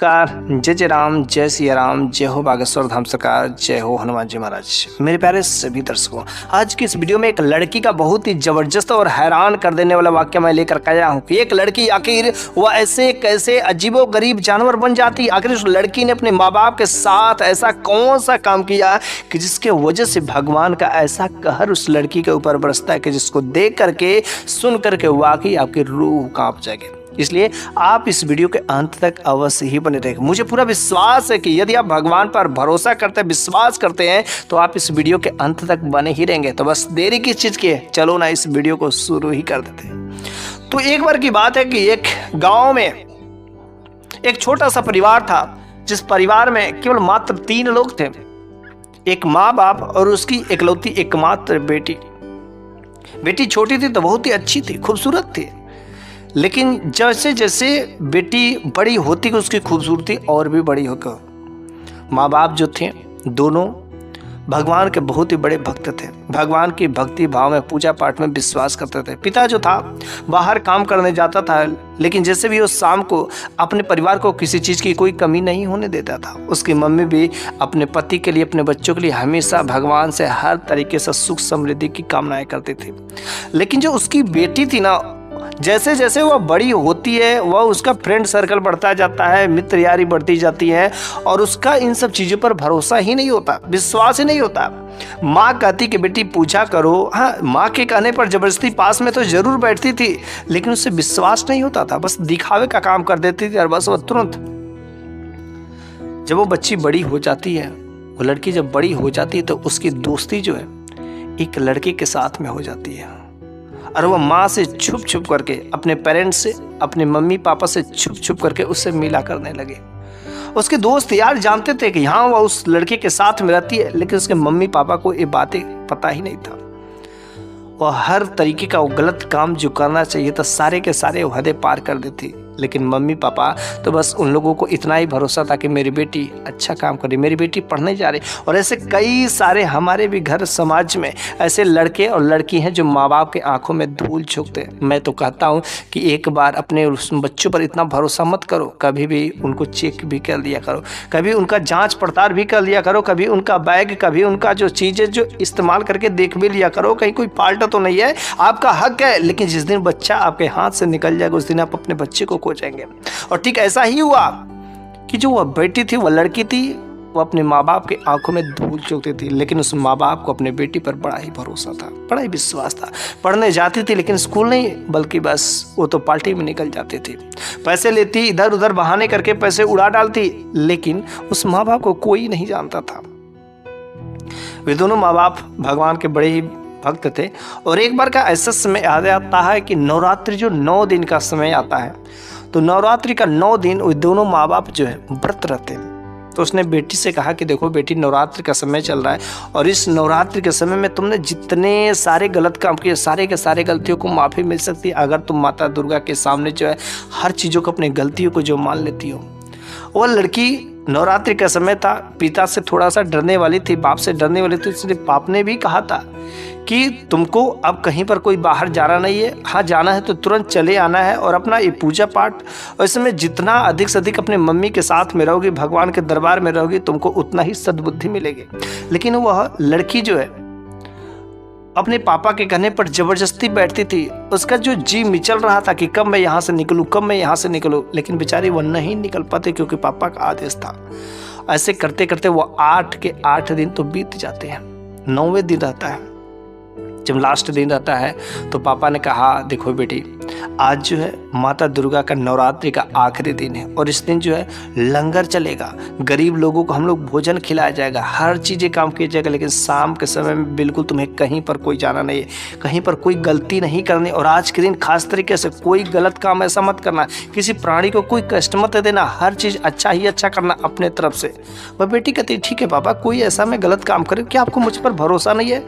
नमस्कार। जय जय राम, जय सिया राम, जय हो बागेश्वर धाम सरकार, जय हो हनुमान जी महाराज। मेरे प्यारे सभी दर्शकों, आज की इस वीडियो में एक लड़की का बहुत ही जबरदस्त और हैरान कर देने वाला वाक्य मैं लेकर आया हूँ कि एक लड़की आखिर वह ऐसे कैसे अजीबो गरीब जानवर बन जाती। आखिर उस लड़की ने अपने माँ बाप के साथ ऐसा कौन सा काम किया कि जिसके वजह से भगवान का ऐसा कहर उस लड़की के ऊपर बरसता है कि जिसको देख करके सुन करके वाकई आपकी रूह कांप जाएगी। इसलिए आप इस वीडियो के अंत तक अवश्य ही बने रहेंगे। मुझे पूरा विश्वास है कि यदि आप भगवान पर भरोसा करते हैं, विश्वास करते हैं, तो आप इस वीडियो के अंत तक बने ही रहेंगे। तो बस देरी किस चीज़ की है, चलो ना इस वीडियो को शुरू ही कर देते हैं। तो एक बार की बात है कि एक गांव में एक छोटा सा परिवार था, जिस परिवार में केवल मात्र 3 लोग थे, एक माँ बाप और उसकी इकलौती एकमात्र बेटी। बेटी छोटी थी तो बहुत ही अच्छी थी, खूबसूरत थी, लेकिन जैसे जैसे बेटी बड़ी होती गई उसकी खूबसूरती और भी बड़ी होकर माँ बाप जो थे दोनों भगवान के बहुत ही बड़े भक्त थे। भगवान की भक्ति भाव में, पूजा पाठ में विश्वास करते थे। पिता जो था बाहर काम करने जाता था, लेकिन जैसे भी वो शाम को अपने परिवार को किसी चीज़ की कोई कमी नहीं होने देता था। उसकी मम्मी भी अपने पति के लिए, अपने बच्चों के लिए हमेशा भगवान से हर तरीके से सुख समृद्धि की कामनाएं करती थी। लेकिन जो उसकी बेटी थी ना, जैसे जैसे वह बड़ी होती है वह उसका फ्रेंड सर्कल बढ़ता जाता है, मित्र यारी बढ़ती जाती है और उसका इन सब चीज़ों पर भरोसा ही नहीं होता, विश्वास ही नहीं होता। माँ कहती कि बेटी पूजा करो, हाँ माँ के कहने पर जबरदस्ती पास में तो जरूर बैठती थी, लेकिन उससे विश्वास नहीं होता था, बस दिखावे का काम कर देती थी। और बस वह तुरंत जब वो बच्ची बड़ी हो जाती है, वो लड़की जब बड़ी हो जाती है, तो उसकी दोस्ती जो है एक लड़के के साथ में हो जाती है और वह माँ से छुप छुप करके, अपने पेरेंट्स से, अपने मम्मी पापा से छुप छुप करके उससे मिला करने लगे। उसके दोस्त यार जानते थे कि हाँ वह उस लड़के के साथ में रहती है, लेकिन उसके मम्मी पापा को ये बातें पता ही नहीं था। वह हर तरीके का वो गलत काम जो करना चाहिए था सारे के सारे वो हदें पार कर देती। लेकिन मम्मी पापा तो बस उन लोगों को इतना ही भरोसा था कि मेरी बेटी अच्छा काम करे, मेरी बेटी पढ़ने जा रही। और ऐसे कई सारे हमारे भी घर समाज में ऐसे लड़के और लड़की हैं जो माँ बाप के आंखों में धूल झोंकते हैं। मैं तो कहता हूँ कि एक बार अपने उस बच्चों पर इतना भरोसा मत करो, कभी भी उनको चेक भी कर लिया करो, कभी उनका जाँच पड़ताल भी कर लिया करो, कभी उनका बैग, कभी उनका जो चीज़ें जो इस्तेमाल करके देख भी लिया करो, कहीं कोई फाल्ट तो नहीं है। आपका हक है, लेकिन जिस दिन बच्चा आपके हाथ से निकल जाएगा उस दिन आप अपने बच्चे को जाएंगे। और ठीक ऐसा ही हुआ कि जो वह बेटी थी, वह लड़की थी, वो अपने माँ बाप के आंखों में धूल झोंकती थी, लेकिन उस माँ बाप को अपने बेटी पर बड़ा ही भरोसा था, बड़ा ही विश्वास था। पढ़ने जाती थी, लेकिन स्कूल नहीं, बल्कि बस वो तो पार्टी में निकल जाती थी, पैसे लेती, इधर उधर बहाने करके पैसे उड़ा डालती, लेकिन उस माँ बाप को कोई नहीं जानता था। वे दोनों माँ बाप भगवान के बड़े ही भक्त थे। और एक बार का ऐसा समय याद आता है कि नवरात्रि जो 9 दिन का समय आता है, तो नवरात्रि का 9 दिन वो दोनों माँ बाप जो है व्रत रहते हैं। तो उसने बेटी से कहा कि देखो बेटी, नवरात्रि का समय चल रहा है और इस नवरात्रि के समय में तुमने जितने सारे गलत काम किए, सारे के सारे गलतियों को माफ़ी मिल सकती है अगर तुम माता दुर्गा के सामने जो है हर चीज़ों को, अपनी गलतियों को जो मान लेती हो। वह लड़की नवरात्रि का समय था, पिता से थोड़ा सा डरने वाली थी, बाप से डरने वाली थी, इसलिए बाप ने भी कहा था कि तुमको अब कहीं पर कोई बाहर जाना नहीं है, हाँ जाना है तो तुरंत चले आना है और अपना ये पूजा पाठ और इसमें जितना अधिक से अधिक अपने मम्मी के साथ में रहोगी, भगवान के दरबार में रहोगी, तुमको उतना ही सद्बुद्धि मिलेगी। लेकिन वह लड़की जो है अपने पापा के कहने पर जबरदस्ती बैठती थी। उसका जो जी मिचल रहा था कि कब मैं यहाँ से निकलूँ, कब मैं यहाँ से निकलूँ, लेकिन बेचारी वह नहीं निकल पाती क्योंकि पापा का आदेश था। ऐसे करते करते वो 8 के 8 दिन तो बीत जाते हैं। 9वें दिन रहता है, जब लास्ट दिन रहता है तो पापा ने कहा देखो बेटी, आज जो है माता दुर्गा का नवरात्रि का आखिरी दिन है और इस दिन जो है लंगर चलेगा, गरीब लोगों को हम लोग भोजन खिलाया जाएगा, हर चीज़ें काम किया जाएगा, लेकिन शाम के समय में बिल्कुल तुम्हें कहीं पर कोई जाना नहीं है, कहीं पर कोई गलती नहीं करनी। और आज के दिन खास तरीके से कोई गलत काम ऐसा मत करना, किसी प्राणी को कोई कष्ट मत देना, हर चीज़ अच्छा ही अच्छा करना अपने तरफ से। वह बेटी कहती ठीक है पापा, कोई ऐसा मैं गलत काम करे, क्या आपको मुझ पर भरोसा नहीं है?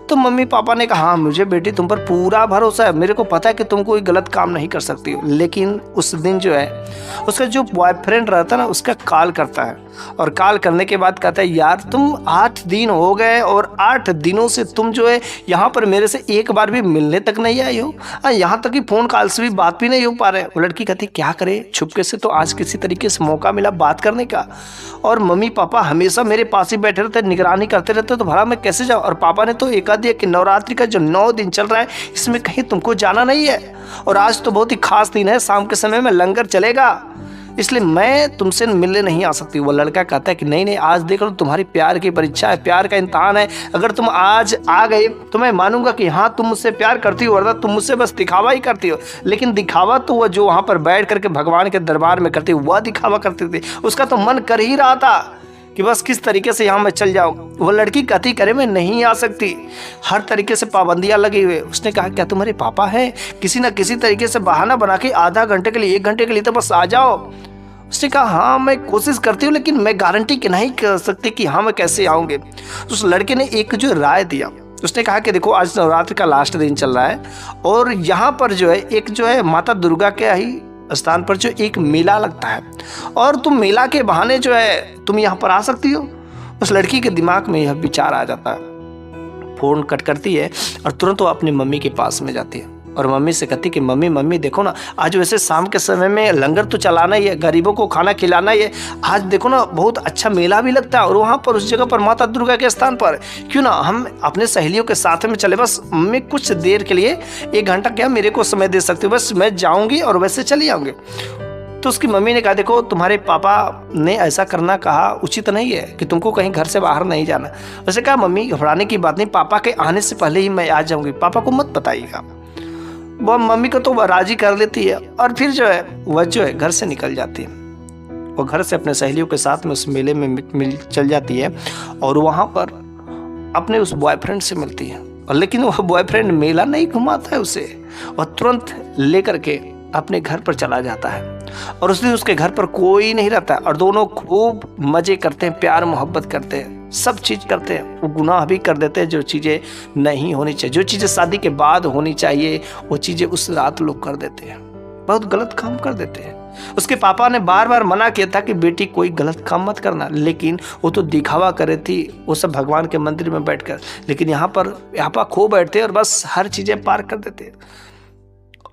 तो मम्मी पापा ने कहा हाँ मुझे बेटी तुम पर पूरा भरोसा है, मेरे को पता है कि तुम कोई गलत गलत काम नहीं कर सकती हो। लेकिन उस दिन जो है उसका जो बॉयफ्रेंड रहता है ना, उसका कॉल करता है और कॉल करने के बाद कहता है यार तुम 8 दिन हो गए और 8 दिनों से तुम जो है यहाँ पर मेरे से एक बार भी मिलने तक नहीं आई हो, यहाँ तक कि फ़ोन कॉल से भी बात भी नहीं हो पा रहे। वो लड़की कहती क्या करे, छुपके से तो आज किसी तरीके से मौका मिला बात करने का, और मम्मी पापा हमेशा मेरे पास ही बैठे रहते, निगरानी करते रहते, तो भला मैं कैसे जाऊँ। और पापा ने तो एका दिया कि नवरात्रि का जो 9 दिन चल रहा है इसमें कहीं तुमको जाना नहीं है, और आज तो बहुत ही खास दिन है, शाम के समय में लंगर चलेगा, इसलिए मैं तुमसे मिलने नहीं आ सकती। वो लड़का कहता है कि नहीं नहीं, आज देख लो तुम्हारी प्यार की परीक्षा है, प्यार का इम्तहान है, अगर तुम आज आ गए तो मैं मानूंगा कि हाँ तुम मुझसे प्यार करती हो, वरना तुम मुझसे बस दिखावा ही करती हो। लेकिन दिखावा तो वह जो वहाँ पर बैठ करके भगवान के दरबार में करती वह दिखावा करती थी, उसका तो मन कर ही रहा था कि बस किस तरीके से यहाँ मैं चल जाऊँ। वो लड़की कहती करे मैं नहीं आ सकती, हर तरीके से पाबंदियाँ लगी हुई। उसने कहा क्या तुम्हारे पापा हैं, किसी न किसी तरीके से बहाना बना के आधा घंटे के लिए 1 घंटे के लिए तो बस आ जाओ। उसने कहा हाँ मैं कोशिश करती हूँ, लेकिन मैं गारंटी कि नहीं कर सकती कि हाँ मैं कैसे आऊँगे। उस लड़के ने एक जो राय दिया, उसने कहा कि देखो आज नवरात्रि का लास्ट दिन चल रहा है और यहाँ पर जो है एक जो है माता दुर्गा के ही स्थान पर जो एक मेला लगता है, और तुम मेला के बहाने जो है तुम यहाँ पर आ सकती हो। उस लड़की के दिमाग में यह विचार आ जाता है, फ़ोन कट करती है और तुरंत वो अपनी मम्मी के पास में जाती है और मम्मी से कहती कि मम्मी देखो ना, आज वैसे शाम के समय में लंगर तो चलाना ही है, गरीबों को खाना खिलाना ही है, आज देखो ना बहुत अच्छा मेला भी लगता है, और वहाँ पर उस जगह पर माता दुर्गा के स्थान पर क्यों ना हम अपने सहेलियों के साथ में चले। बस मम्मी कुछ देर के लिए 1 घंटा क्या मेरे को समय दे सकती हो, बस मैं जाऊँगी और वैसे चली आऊँगी। तो उसकी मम्मी ने कहा देखो तुम्हारे पापा ने ऐसा करना कहा उचित नहीं है कि तुमको कहीं घर से बाहर नहीं जाना। वैसे कहा मम्मी घबराने की बात नहीं, पापा के आने से पहले ही मैं आ जाऊँगी, पापा को मत बताइएगा। वह मम्मी को तो वह राजी कर लेती है और फिर जो है वह जो है घर से निकल जाती है। वो घर से अपने सहेलियों के साथ में उस मेले में मिल चल जाती है और वहाँ पर अपने उस बॉयफ्रेंड से मिलती है। और लेकिन वह बॉयफ्रेंड मेला नहीं घुमाता है उसे, वह तुरंत लेकर के अपने घर पर चला जाता है और उस दिन उसके घर पर कोई नहीं रहता और दोनों खूब मज़े करते हैं, प्यार मोहब्बत करते हैं, सब चीज़ करते हैं। वो गुनाह भी कर देते हैं जो चीज़ें नहीं होनी चाहिए, जो चीज़ें शादी के बाद होनी चाहिए वो चीज़ें उस रात लोग कर देते हैं, बहुत गलत काम कर देते हैं। उसके पापा ने बार बार मना किया था कि बेटी कोई गलत काम मत करना, लेकिन वो तो दिखावा करे थी वो सब भगवान के मंदिर में बैठकर, लेकिन यहाँ पर खो बैठते और बस हर चीज़ें पार कर देते।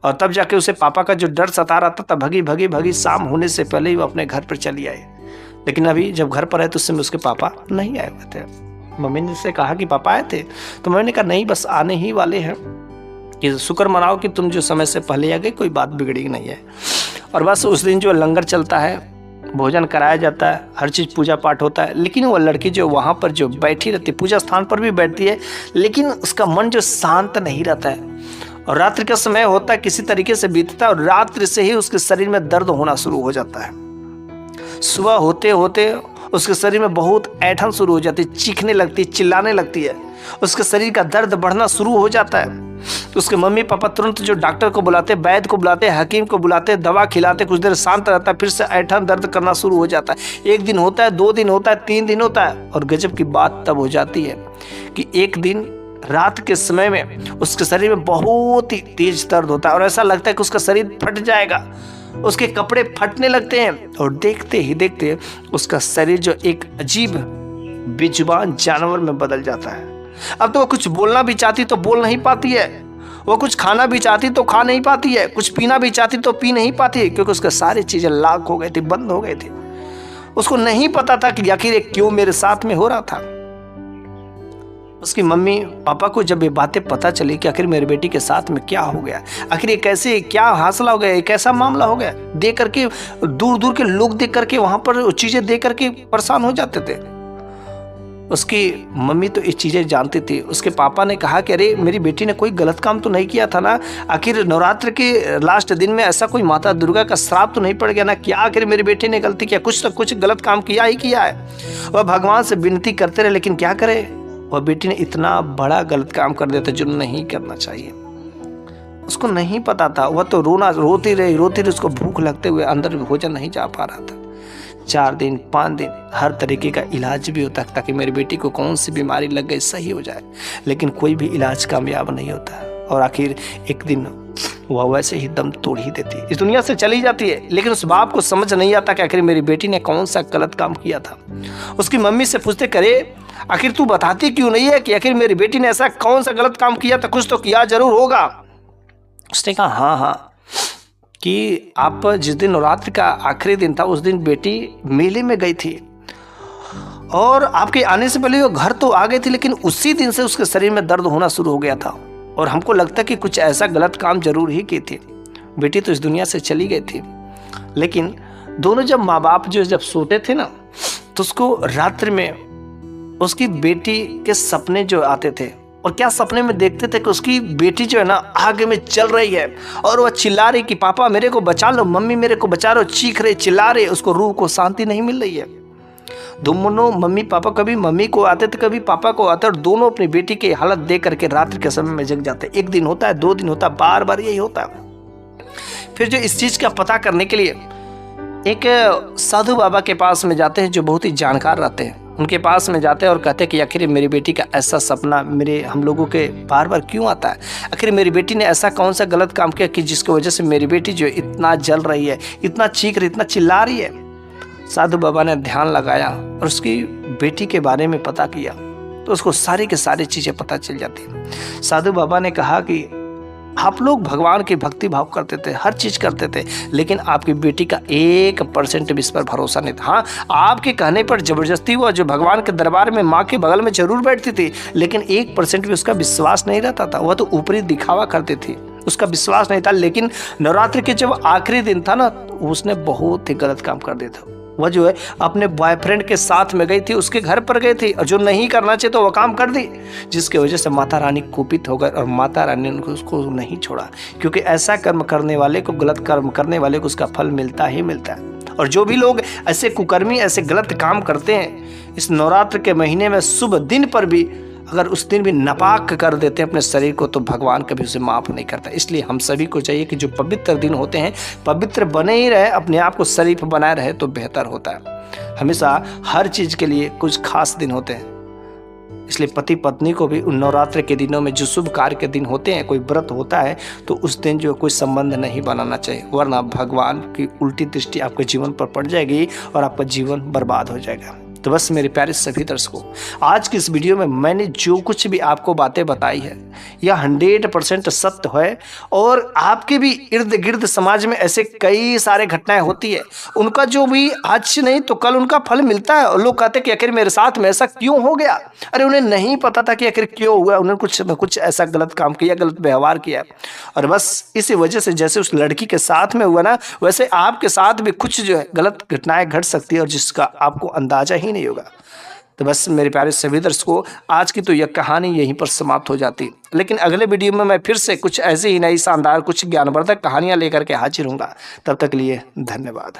और तब जाके उसे पापा का जो डर सता रहा था, तब भगी शाम होने से पहले ही वो अपने घर पर चली आई। लेकिन अभी जब घर पर आए तो उस समय उसके पापा नहीं आए हुए थे। मम्मी ने उससे कहा कि पापा आए थे, तो मम्मी ने कहा नहीं बस आने ही वाले हैं, कि शुक्र मनाओ कि तुम जो समय से पहले आ गए, कोई बात बिगड़ी नहीं है। और बस उस दिन जो लंगर चलता है, भोजन कराया जाता है, हर चीज़ पूजा पाठ होता है। लेकिन वो लड़की जो वहाँ पर जो बैठी रहती है, पूजा स्थान पर भी बैठती है, लेकिन उसका मन जो शांत नहीं रहता है। और रात्रि का समय होता है, किसी तरीके से बीतता है और रात्रि से ही उसके शरीर में दर्द होना शुरू हो जाता है। सुबह होते होते उसके शरीर में बहुत ऐंठन शुरू हो जाती है, चीखने लगती है, चिल्लाने लगती है, उसके शरीर का दर्द बढ़ना शुरू हो जाता है। उसके मम्मी पापा तुरंत जो डॉक्टर को बुलाते, वैद्य को बुलाते, हकीम को बुलाते, दवा खिलाते, कुछ देर शांत रहता है, फिर से ऐंठन दर्द करना शुरू हो जाता है। 1 दिन होता है, 2 दिन होता है, 3 दिन होता है, और गजब की बात तब हो जाती है कि एक दिन रात के समय में उसके शरीर में बहुत ही तेज दर्द होता है और ऐसा लगता है कि उसका शरीर फट जाएगा, उसके कपड़े फटने लगते हैं और देखते ही देखते उसका शरीर जो एक अजीब बेजुबान जानवर में बदल जाता है। अब तो वो कुछ बोलना भी चाहती तो बोल नहीं पाती है, वो कुछ खाना भी चाहती तो खा नहीं पाती है, कुछ पीना भी चाहती तो पी नहीं पाती है, क्योंकि उसका सारी चीज़ें लाक हो गई थी, बंद हो गई थी। उसको नहीं पता था कि आखिर ये क्यों मेरे साथ में हो रहा था। उसकी मम्मी पापा को जब ये बातें पता चली कि आखिर मेरी बेटी के साथ में क्या हो गया, आखिर ये कैसे क्या हासिल हो गया, एक ऐसा मामला हो गया, देख करके दूर दूर के लोग देख करके वहाँ पर चीज़ें देख करके परेशान हो जाते थे। उसकी मम्मी तो ये चीज़ें जानती थी। उसके पापा ने कहा कि अरे मेरी बेटी ने कोई गलत काम तो नहीं किया था ना, आखिर नवरात्र के लास्ट दिन में ऐसा कोई माता दुर्गा का श्राप तो नहीं पड़ गया ना, क्या आखिर मेरी बेटी ने गलती किया, कुछ तो कुछ गलत काम किया ही किया है। वह भगवान से विनती करते रहे, लेकिन क्या करे, वह बेटी ने इतना बड़ा गलत काम कर दिया था जो नहीं करना चाहिए। उसको नहीं पता था, वह तो रोती रही, उसको भूख लगते हुए अंदर भोजन नहीं जा पा रहा था। 4 दिन 5 दिन हर तरीके का इलाज भी होता है ताकि मेरी बेटी को कौन सी बीमारी लग गई सही हो जाए, लेकिन कोई भी इलाज कामयाब नहीं होता। और आखिर एक दिन वह वैसे ही दम तोड़ ही देती है, इस दुनिया से चली जाती है। लेकिन उस बाप को समझ नहीं आता कि आखिर मेरी बेटी ने कौन सा गलत काम किया था। उसकी मम्मी से पूछते, करे आखिर तू बताती क्यों नहीं है कि आखिर मेरी बेटी ने ऐसा कौन सा गलत काम किया था, कुछ तो किया जरूर होगा। उसने कहा हाँ हाँ, कि आप जिस दिन नवरात्र का आखिरी दिन था उस दिन बेटी मेले में गई थी और आपके आने से पहले वो घर तो आ गई थी, लेकिन उसी दिन से उसके शरीर में दर्द होना शुरू हो गया था और हमको लगता कि कुछ ऐसा गलत काम जरूर ही की थी। बेटी तो इस दुनिया से चली गई थी, लेकिन दोनों जब माँ बाप जब सोते थे ना, तो उसको रात्रि में उसकी बेटी के सपने जो आते थे और क्या सपने में देखते थे कि उसकी बेटी जो है ना आगे में चल रही है और वह चिल्ला रही कि पापा मेरे को बचा लो, मम्मी मेरे को बचा लो, चीख रही चिल्ला रही। उसको रूह को शांति नहीं मिल रही है। दोनों मम्मी पापा कभी मम्मी को आते थे कभी पापा को आते, और दोनों अपनी बेटी की हालत देख करके रात्रि के समय में जग जाते। एक दिन होता है, 2 दिन होता है, बार बार यही होता है। फिर जो इस चीज़ का पता करने के लिए एक साधु बाबा के पास में जाते हैं जो बहुत ही जानकार रहते हैं। उनके पास में जाते हैं और कहते हैं कि आखिर मेरी बेटी का ऐसा सपना हम लोगों के बार बार क्यों आता है, आखिर मेरी बेटी ने ऐसा कौन सा गलत काम किया कि जिसकी वजह से मेरी बेटी जो इतना जल रही है, इतना चीख रही, इतना चिल्ला रही है। साधु बाबा ने ध्यान लगाया और उसकी बेटी के बारे में पता किया तो उसको सारी की सारी चीज़ें पता चल जाती। साधु बाबा ने कहा कि आप लोग भगवान की भक्ति भाव करते थे, हर चीज़ करते थे, लेकिन आपकी बेटी का 1% भी इस पर भरोसा नहीं था। हाँ, आपके कहने पर जबरदस्ती हुआ, जो भगवान के दरबार में माँ के बगल में जरूर बैठती थी, लेकिन 1% भी उसका विश्वास नहीं रहता था। वह तो ऊपरी दिखावा करती थी, उसका विश्वास नहीं था। लेकिन नवरात्रि के जब आखिरी दिन था ना, उसने बहुत ही गलत काम कर दिया था। वह जो है अपने बॉयफ्रेंड के साथ में गई थी, उसके घर पर गई थी और जो नहीं करना चाहिए तो वह काम कर दी, जिसकी वजह से माता रानी कुपित हो गई और माता रानी ने उसको नहीं छोड़ा, क्योंकि ऐसा कर्म करने वाले को, गलत कर्म करने वाले को उसका फल मिलता ही मिलता है। और जो भी लोग ऐसे कुकर्मी, ऐसे गलत काम करते हैं इस नवरात्र के महीने में, शुभ दिन पर भी अगर उस दिन भी नापाक कर देते हैं अपने शरीर को, तो भगवान कभी उसे माफ़ नहीं करता। इसलिए हम सभी को चाहिए कि जो पवित्र दिन होते हैं पवित्र बने ही रहे, अपने आप को शरीफ बनाए रहे तो बेहतर होता है। हमेशा हर चीज़ के लिए कुछ खास दिन होते हैं, इसलिए पति पत्नी को भी उन नवरात्र के दिनों में जो शुभ कार्य के दिन होते हैं, कोई व्रत होता है तो उस दिन जो कोई संबंध नहीं बनाना चाहिए, वरना भगवान की उल्टी दृष्टि आपके जीवन पर पड़ जाएगी और आपका जीवन बर्बाद हो जाएगा। तो बस मेरे प्यारे सभी दर्शकों, आज की इस वीडियो में मैंने जो कुछ भी आपको बातें बताई है यह 100% सत्य है। और आपके भी इर्द गिर्द समाज में ऐसे कई सारे घटनाएं होती है, उनका जो भी आज नहीं तो कल उनका फल मिलता है। और लोग कहते हैं कि आखिर मेरे साथ में ऐसा क्यों हो गया, अरे उन्हें नहीं पता था कि आखिर क्यों हुआ, उन्होंने कुछ न कुछ ऐसा गलत काम किया, गलत व्यवहार किया, और बस इसी वजह से जैसे उस लड़की के साथ में हुआ ना, वैसे आपके साथ भी कुछ जो है गलत घटनाएं घट सकती है और जिसका आपको अंदाजा ही नहीं होगा। तो बस मेरे प्यारे सभी दर्शकों, आज की तो यह कहानी यहीं पर समाप्त हो जाती, लेकिन अगले वीडियो में मैं फिर से कुछ ऐसी ही नई शानदार, कुछ ज्ञानवर्धक कहानियां लेकर के हाजिर होऊंगा। तब तक के लिए धन्यवाद।